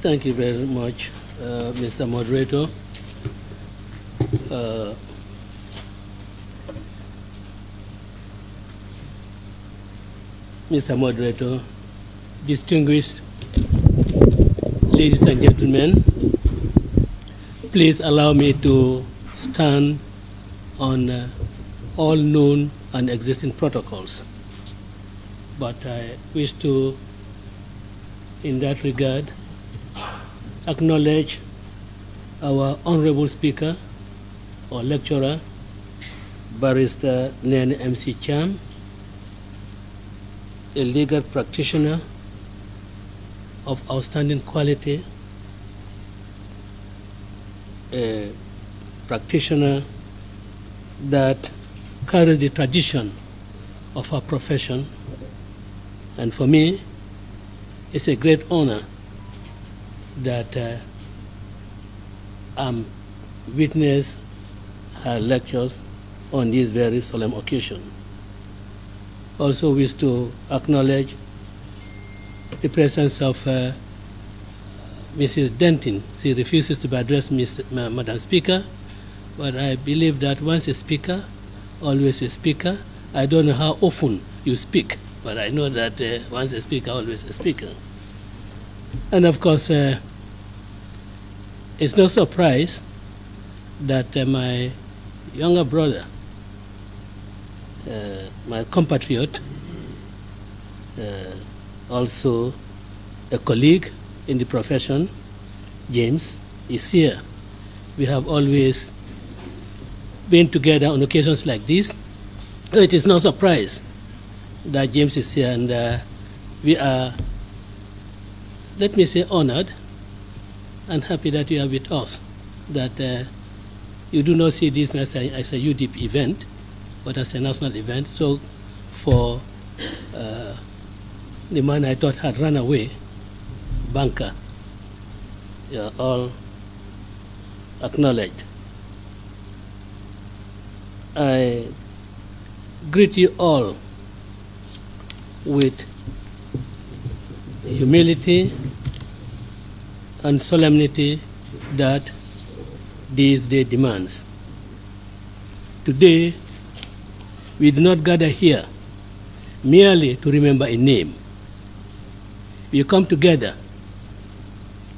Thank you very much, Mr. Moderator. Uh, Mr. Moderator, distinguished ladies and gentlemen, please allow me to stand on all known and existing protocols. But I wish to, in that regard, acknowledge our honorable speaker or lecturer, Barrister Nene MC Cham, a legal practitioner of outstanding quality, a practitioner that carries the tradition of our profession. And for me, it's a great honor that I'm witness her lectures on this very solemn occasion. Also wish to acknowledge the presence of Mrs. Denton. She refuses to be addressed, Madam Speaker, but I believe that once a speaker, always a speaker. I don't know how often you speak, but I know that once a speaker, always a speaker. And of course, it's no surprise that my younger brother, my compatriot, also a colleague in the profession, James, is here. We have always been together on occasions like this. It is no surprise that James is here, and we are, let me say, honored and happy that you are with us, that you do not see this as a UDP event, but as a national event. So for the man I thought had run away, banker, you are all acknowledged. I greet you all with humility and solemnity that this day demands. Today, we do not gather here merely to remember a name. We come together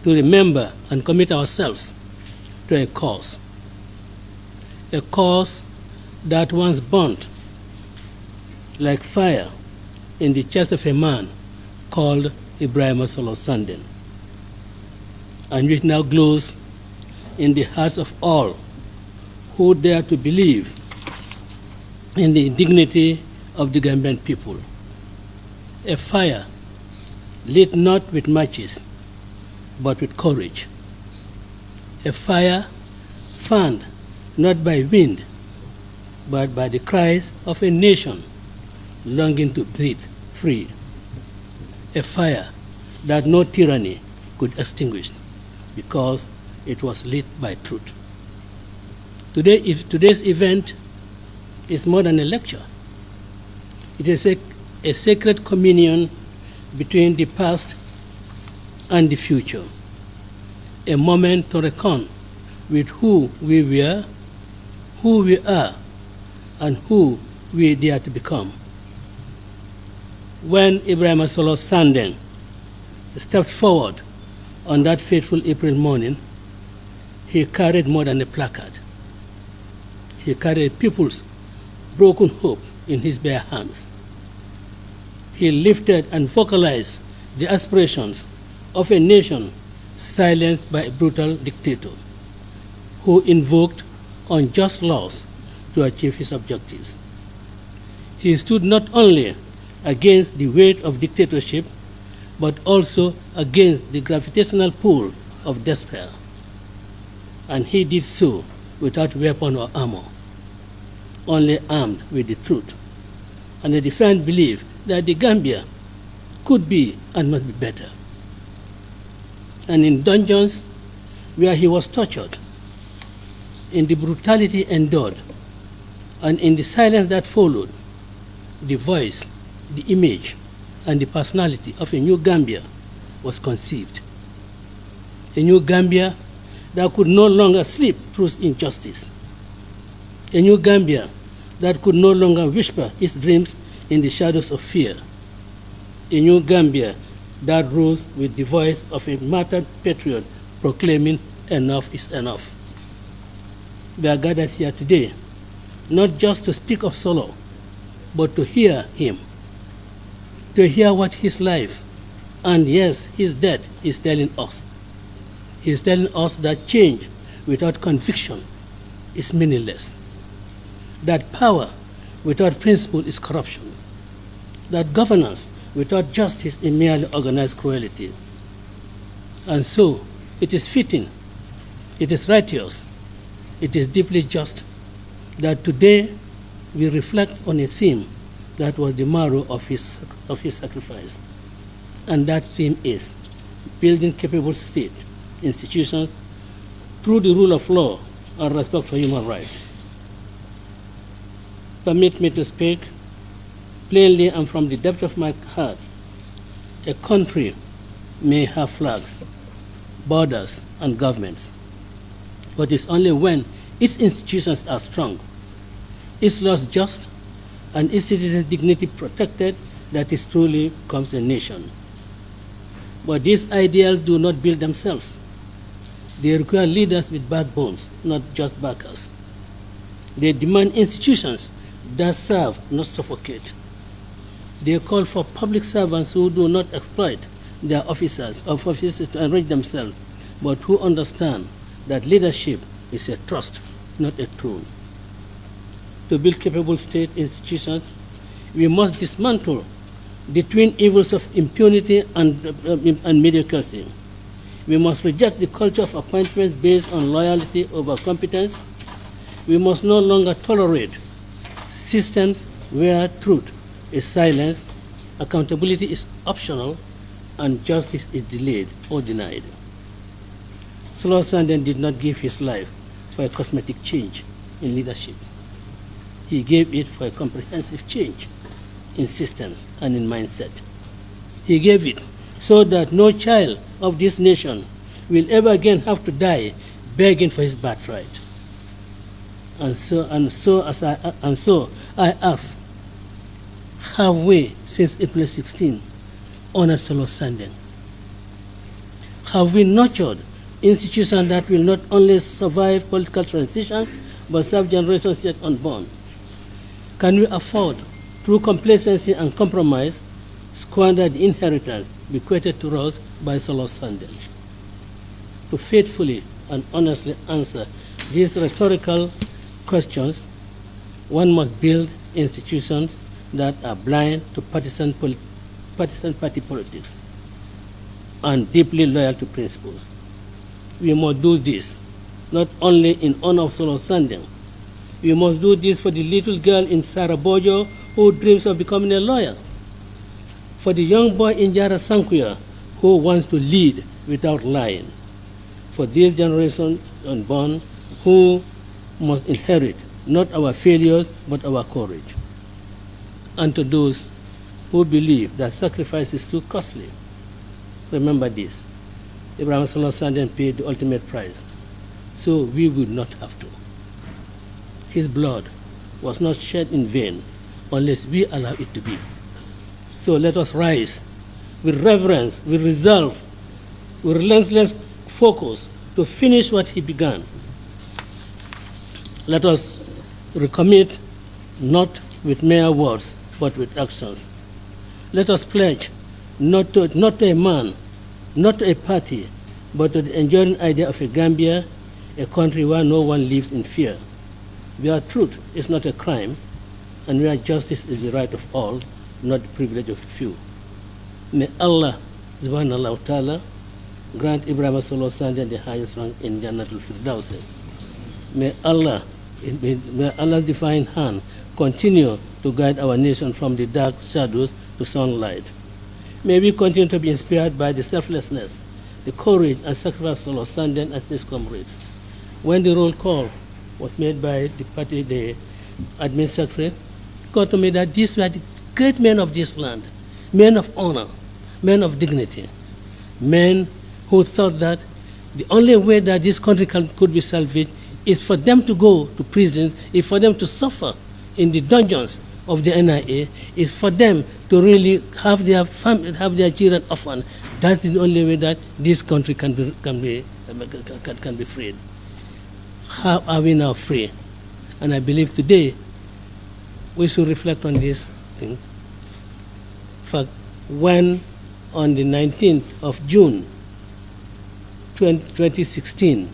to remember and commit ourselves to a cause that once burnt like fire in the chest of a man called Ibrahim Sandeng, and which now glows in the hearts of all who dare to believe in the dignity of the Gambian people. A fire lit not with matches, but with courage. A fire fanned not by wind, but by the cries of a nation longing to breathe free. A fire that no tyranny could extinguish, because it was lit by truth. Today's event is more than a lecture. It is a sacred communion between the past and the future, a moment to reckon with who we were, who we are, and who we dare to become. When Ibrahim Sandeng stepped forward on that fateful April morning, he carried more than a placard. He carried people's broken hope in his bare hands. He lifted and vocalized the aspirations of a nation silenced by a brutal dictator who invoked unjust laws to achieve his objectives. He stood not only against the weight of dictatorship, but also against the gravitational pull of despair. And he did so without weapon or armor, only armed with the truth and a defiant belief that the Gambia could be and must be better. And in dungeons where he was tortured, in the brutality endured, and in the silence that followed, the voice, the image, and the personality of a new Gambia was conceived. A new Gambia that could no longer sleep through injustice. A new Gambia that could no longer whisper its dreams in the shadows of fear. A new Gambia that rose with the voice of a martyred patriot proclaiming enough is enough. We are gathered here today not just to speak of Solo, but to hear him, to hear what his life and yes, his death is telling us. He is telling us that change without conviction is meaningless, that power without principle is corruption, that governance without justice is merely organized cruelty. And so, it is fitting, it is righteous, it is deeply just that today we reflect on a theme that was the marrow of his sacrifice. And that theme is building capable state institutions through the rule of law and respect for human rights. Permit me to speak plainly and from the depth of my heart. A country may have flags, borders, and governments, but it's only when its institutions are strong, its laws just, and its citizens' dignity protected that it truly becomes a nation. But these ideals do not build themselves. They require leaders with backbones, not just backers. They demand institutions that serve, not suffocate. They call for public servants who do not exploit their officers to enrich themselves, but who understand that leadership is a trust, not a throne. To build capable state institutions, we must dismantle the twin evils of impunity and mediocrity. We must reject the culture of appointments based on loyalty over competence. We must no longer tolerate systems where truth is silenced, accountability is optional, and justice is delayed or denied. Sandeng did not give his life for a cosmetic change in leadership. He gave it for a comprehensive change in systems and in mindset. He gave it so that no child of this nation will ever again have to die begging for his birthright. And so I ask, have we, since April 16, honored Sandeng? Have we nurtured institutions that will not only survive political transitions, but serve generations yet unborn? Can we afford, through complacency and compromise, squander the inheritance bequeathed to us by Sandeng? To faithfully and honestly answer these rhetorical questions, one must build institutions that are blind to partisan party politics and deeply loyal to principles. We must do this not only in honor of Sandeng. We must do this for the little girl in Darboe who dreams of becoming a lawyer, for the young boy in Jara Sankuya who wants to lead without lying, for this generation unborn who must inherit not our failures but our courage, and to those who believe that sacrifice is too costly. Remember this: Ibrahim Sandeng paid the ultimate price, so we will not have to. His blood was not shed in vain unless we allow it to be. So let us rise with reverence, with resolve, with relentless focus to finish what he began. Let us recommit not with mere words, but with actions. Let us pledge not to a man, not to a party, but to the enduring idea of a Gambia, a country where no one lives in fear, where truth is not a crime, and where justice is the right of all, not the privilege of few. May Allah subhanahu wa ta'ala grant Ibrahim Sandeng the highest rank in Jannatul Firdaus. May Allah's divine hand continue to guide our nation from the dark shadows to sunlight. May we continue to be inspired by the selflessness, the courage and sacrifice of Sandeng and his comrades. When the roll call was made by the party, the admin secretary, it got to me that these were the great men of this land, men of honor, men of dignity, men who thought that The only way that this country could be salvaged is for them to go to prisons, is for them to suffer in the dungeons of the NIA, is for them to really have their family, have their children orphaned. That's the only way that this country can be freed. How are we now free? And I believe today we should reflect on these things. In fact, when on the 19th of June 2016,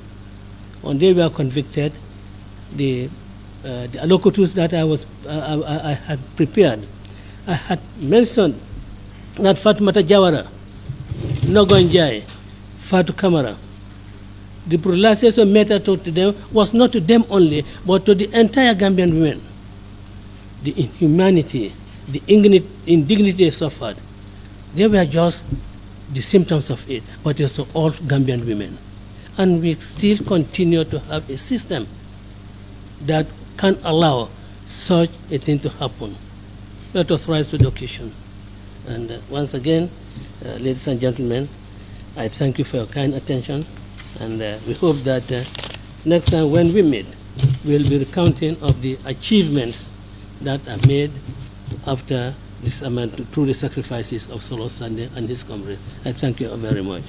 on day we are convicted, the allocutus that I had prepared, I had mentioned that Fatoumata Jawara, Nogonjai, Fatou Camara, the brutalization meted to them was not to them only, but to the entire Gambian women. The inhumanity, the indignity they suffered, they were just the symptoms of it, but also all Gambian women. And we still continue to have a system that can allow such a thing to happen. Let us rise to the occasion. And once again, ladies and gentlemen, I thank you for your kind attention, and we hope that next time when we meet, we'll be recounting of the achievements that are made after this through the sacrifices of Solo Sandeng and his comrades. I thank you very much.